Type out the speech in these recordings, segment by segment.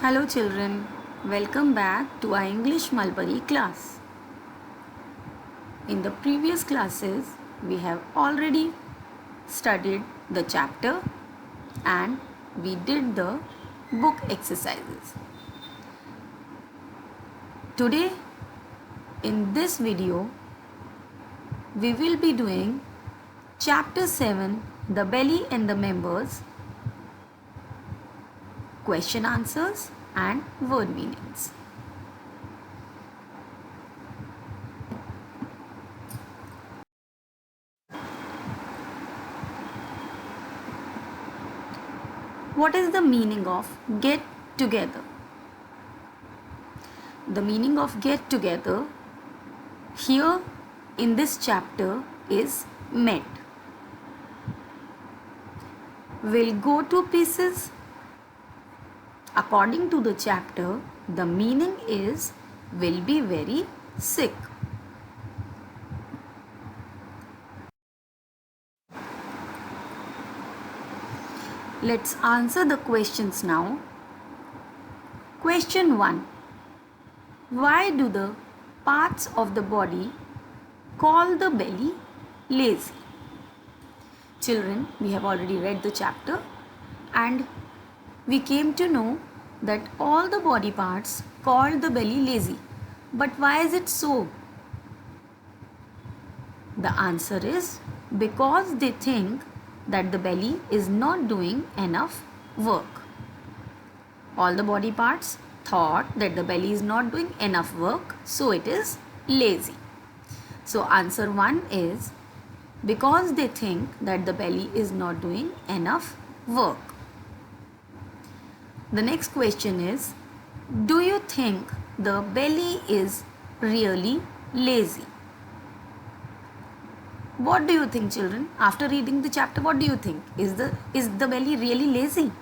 Hello children, welcome back to our English Mulberry class. In the previous classes, we have already studied the chapter and we did the book exercises. Today, in this video, we will be doing chapter 7, the belly and the members, question answers and word meanings. What is the meaning of get together? The meaning of get together here in this chapter is met. Will go to pieces. According to the chapter, the meaning is will be very sick. Let's answer the questions now. Question 1. Why do the parts of the body call the belly lazy? Children, we have already read the chapter and we came to know that all the body parts call the belly lazy. But why is it so? The answer is because they think that the belly is not doing enough work. All the body parts thought that the belly is not doing enough work, so it is lazy. So answer 1 is because they think that the belly is not doing enough work. The next question is, do you think the belly is really lazy? What do you think, children? After reading the chapter, what do you think? Is the belly really lazy?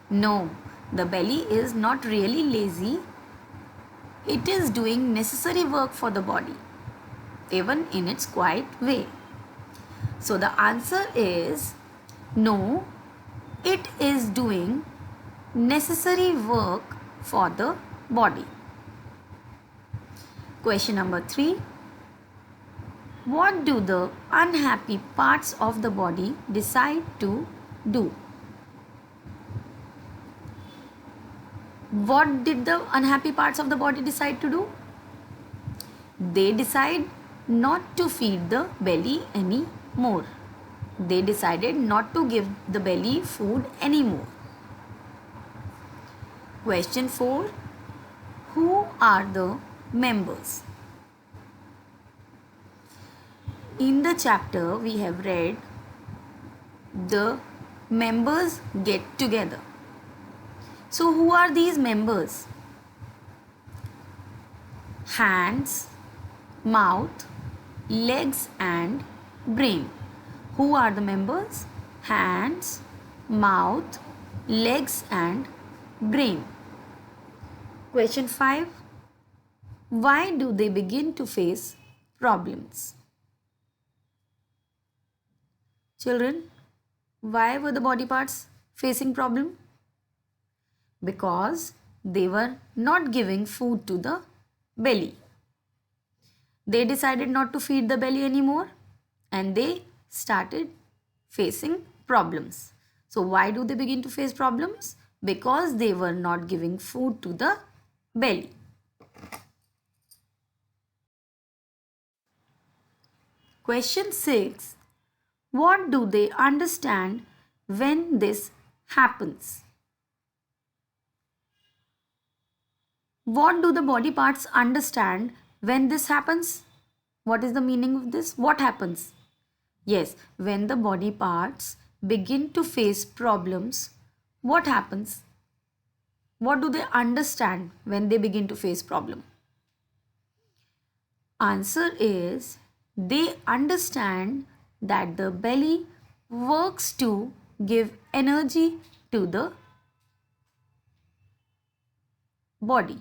No, the belly is not really lazy. It is doing necessary work for the body, even in its quiet way. So the answer is no, it is doing necessary work for the body. Question number 3. What do the unhappy parts of the body decide to do? What did the unhappy parts of the body decide to do? They decide not to feed the belly anymore. They decided not to give the belly food anymore. Question 4. Who are the members? In the chapter, we have read the members get together. So, who are these members? Hands, mouth, legs and brain. Who are the members? Hands, mouth, legs and brain. Question 5. Why do they begin to face problems? Children, why were the body parts facing problem? Because they were not giving food to the belly. They decided not to feed the belly anymore and they started facing problems. So why do they begin to face problems? Because they were not giving food to the belly. Question 6. What do they understand when this happens? What do the body parts understand when this happens? What is the meaning of this? What happens? Yes, when the body parts begin to face problems, what happens? What do they understand when they begin to face problem? Answer is they understand that the belly works to give energy to the body.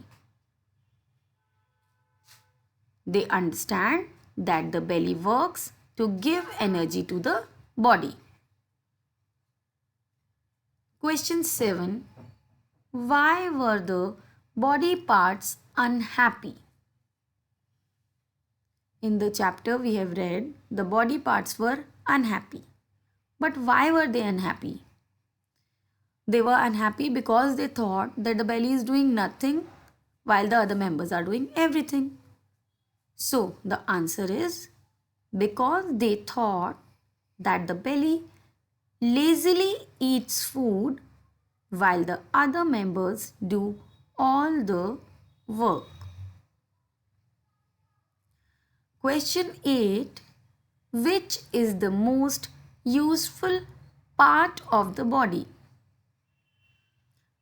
They understand that the belly works to give energy to the body. Question 7. Why were the body parts unhappy? In the chapter we have read, the body parts were unhappy. But why were they unhappy? They were unhappy because they thought that the belly is doing nothing while the other members are doing everything. So the answer is because they thought that the belly lazily eats food while the other members do all the work. Question 8. Which is the most useful part of the body?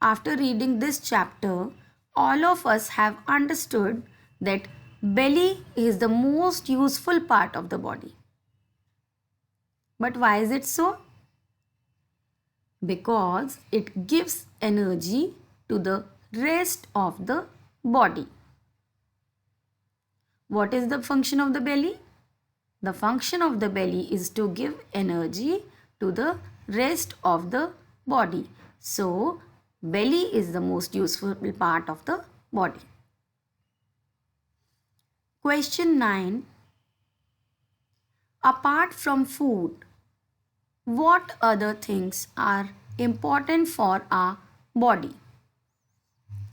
After reading this chapter, all of us have understood that belly is the most useful part of the body. But why is it so? Because it gives energy to the rest of the body. What is the function of the belly? The function of the belly is to give energy to the rest of the body. So, belly is the most useful part of the body. Question 9. Apart from food, what other things are important for our body?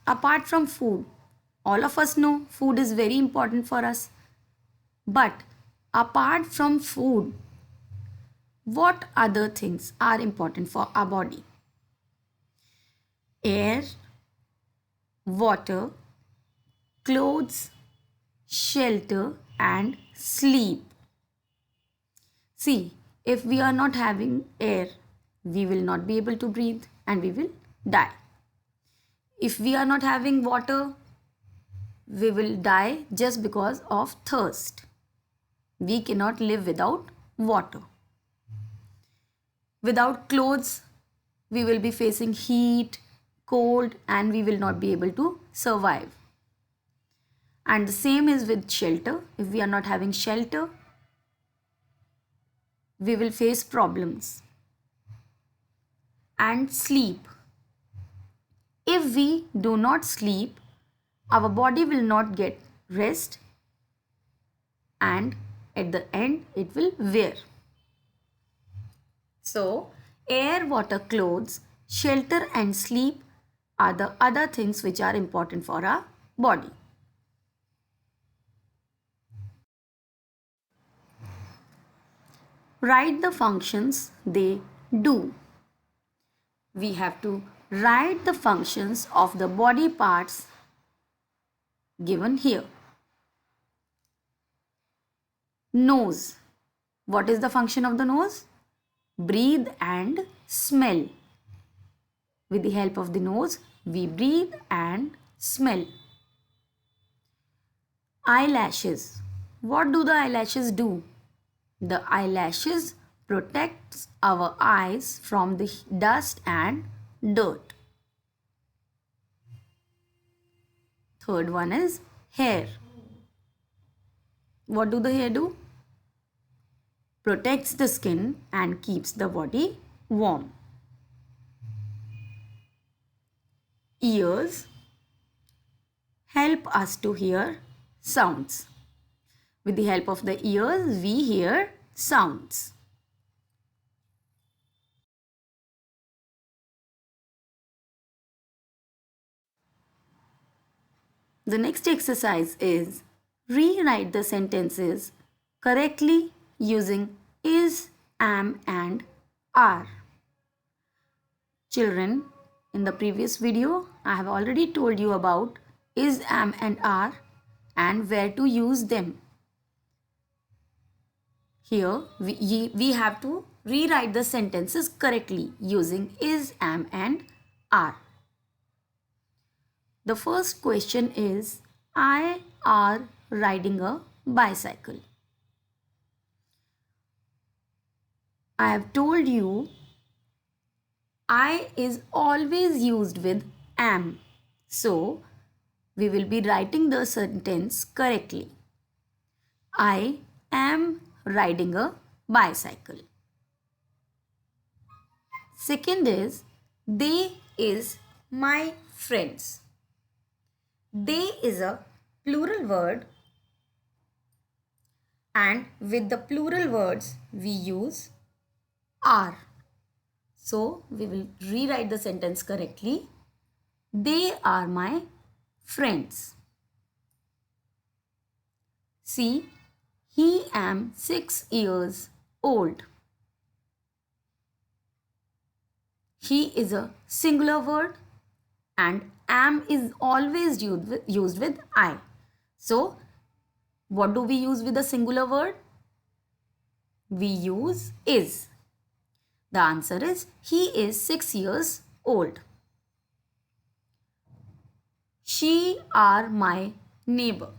Apart from food, all of us know food is very important for us. But apart from food, what other things are important for our body? Air, water, clothes, shelter, and sleep. See, if we are not having air, we will not be able to breathe and we will die. If we are not having water, we will die just because of thirst. We cannot live without water. Without clothes, we will be facing heat, cold, and we will not be able to survive. And the same is with shelter. If we are not having shelter, we will face problems. And sleep. If we do not sleep, our body will not get rest and at the end it will wear. So, air, water, clothes, shelter and sleep are the other things which are important for our body. Write the functions they do. We have to write the functions of the body parts given here. Nose. What is the function of the nose? Breathe and smell. With the help of the nose, we breathe and smell. Eyelashes. What do the eyelashes do? The eyelashes protects our eyes from the dust and dirt. Third one is hair. What do the hair do? Protects the skin and keeps the body warm. Ears help us to hear sounds. With the help of the ears, we hear sounds. The next exercise is rewrite the sentences correctly using is, am and are. Children, in the previous video, I have already told you about is, am and are and where to use them. Here, we have to rewrite the sentences correctly using is, am and are. The first question is, I are riding a bicycle. I have told you I is always used with am. So, we will be writing the sentence correctly. I am riding a bicycle. Second is, they is my friends. They is a plural word, and with the plural words we use are. So we will rewrite the sentence correctly. They are my friends. See, he am 6 years old. He is a singular word and am is always used with I. So, what do we use with a singular word? We use is. The answer is he is 6 years old. She are my neighbor.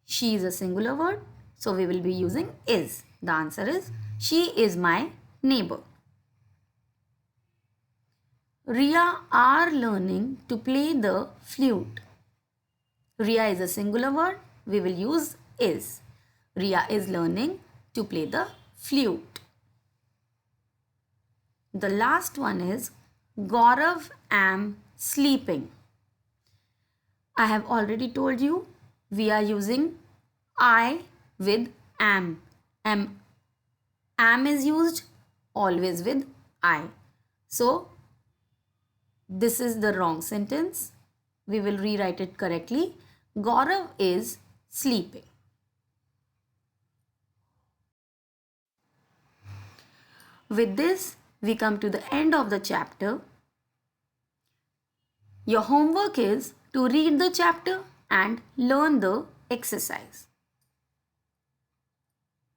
She is a singular word, so we will be using is. The answer is she is my neighbor. Ria are learning to play the flute. Ria is a singular word, we will use is. Ria is learning to play the flute. The last one is Gaurav am sleeping. I have already told you we are using I with am. Am is used always with I. So this is the wrong sentence. We will rewrite it correctly. Gaurav is sleeping. With this, we come to the end of the chapter. Your homework is to read the chapter and learn the exercise.